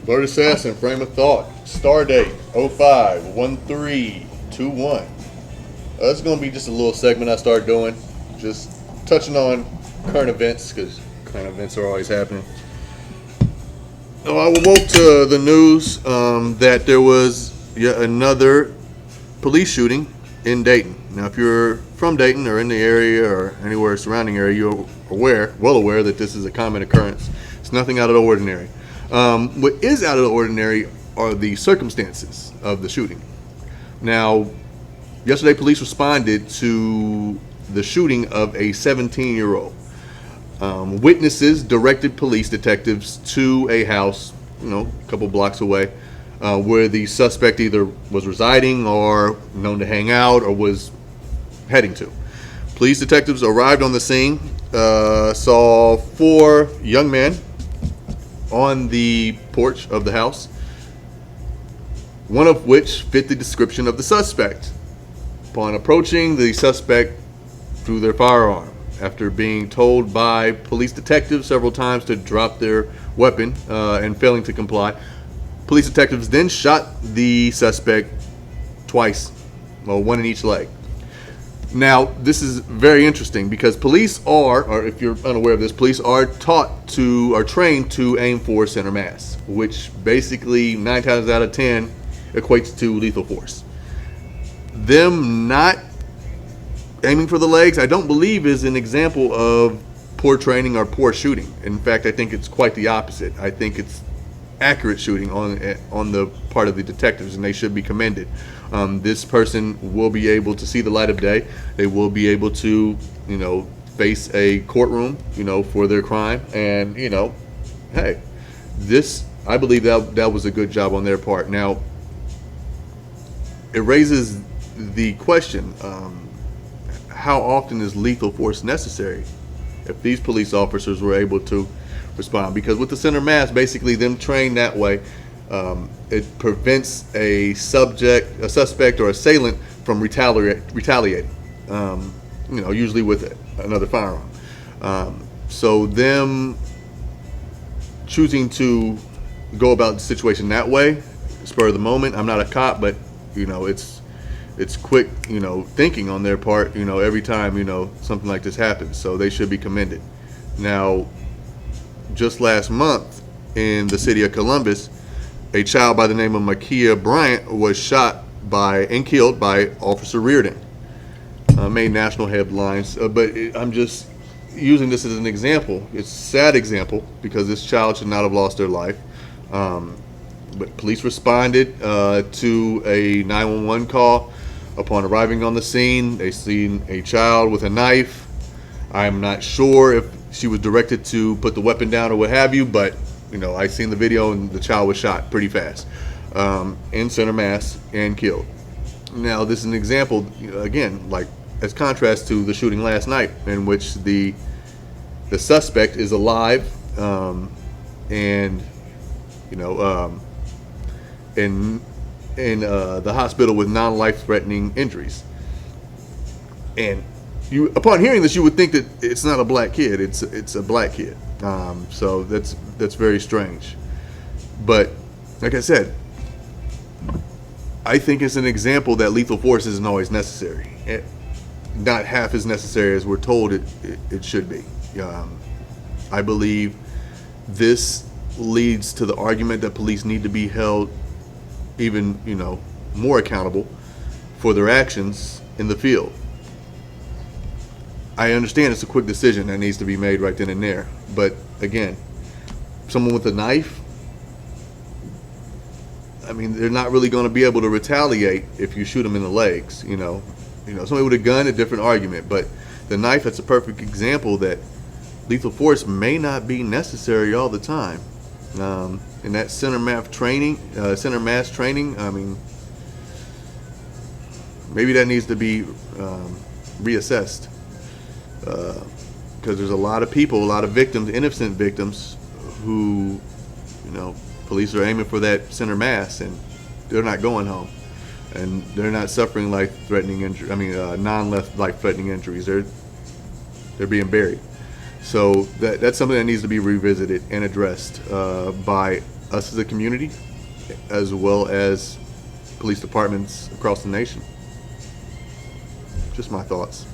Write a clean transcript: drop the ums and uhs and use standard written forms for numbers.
Blerd Assassin, Frame of Thought, Stardate 051321. This is going to be just a little segment I start doing, just touching on current events, because current events are always happening. Oh, I woke to the news that there was yet another police shooting in Dayton. Now, if you're from Dayton or in the area or anywhere surrounding area, you're well aware that this is a common occurrence. It's nothing out of the ordinary. What is out of the ordinary are the circumstances of the shooting. Now, yesterday police responded to the shooting of a 17-year-old. Witnesses directed police detectives to a house, a couple blocks away, where the suspect either was residing or known to hang out or was heading to. Police detectives arrived on the scene, saw 4 young men on the porch of the house, one of which fit the description of the suspect. Upon approaching, the suspect drew their firearm. After being told by police detectives several times to drop their weapon and failing to comply, police detectives then shot the suspect twice, one in each leg. Now, this is very interesting because police are, or if you're unaware of this, police are trained to aim for center mass, which basically 9 times out of 10 equates to lethal force. Them not aiming for the legs, I don't believe is an example of poor training or poor shooting. In fact, I think it's quite the opposite. I think it's accurate shooting on the part of the detectives, and they should be commended. This person will be able to see the light of day. They will be able to, face a courtroom, for their crime. And, hey, this, I believe that was a good job on their part. Now, it raises the question, how often is lethal force necessary if these police officers were able to respond? Because with the center mass, basically them trained that way, it prevents a suspect or assailant from retaliating, usually with another firearm. So them choosing to go about the situation that way, spur of the moment. I'm not a cop, but it's quick, thinking on their part, every time, something like this happens. So they should be commended. Now, just last month in the city of Columbus, a child by the name of Makia Bryant was shot and killed by Officer Reardon. Made national headlines, but I'm just using this as an example. It's a sad example because this child should not have lost their life. But police responded to a 911 call. Upon arriving on the scene, they seen a child with a knife. I'm not sure if she was directed to put the weapon down or what have you, but I seen the video and the child was shot pretty fast in center mass and killed. Now, this is an example, again, like as contrast to the shooting last night, in which the suspect is alive and in the hospital with non-life-threatening injuries. And upon hearing this, you would think that it's not a black kid; it's a black kid. So that's very strange. But like I said, I think it's an example that lethal force isn't always necessary. Not half as necessary as we're told it should be. I believe this leads to the argument that police need to be held even more accountable for their actions in the field. I understand it's a quick decision that needs to be made right then and there, but again, someone with a knife, they're not really going to be able to retaliate if you shoot them in the legs. Somebody with a gun, a different argument, but the knife, that's a perfect example that lethal force may not be necessary all the time. In that center mass training, maybe that needs to be reassessed, because there's a lot of people, a lot of victims, innocent victims, who, police are aiming for that center mass and they're not going home, and they're not suffering life-threatening injury. Non-life-threatening injuries. They're being buried. So that's something that needs to be revisited and addressed by us as a community, as well as police departments across the nation. Just my thoughts.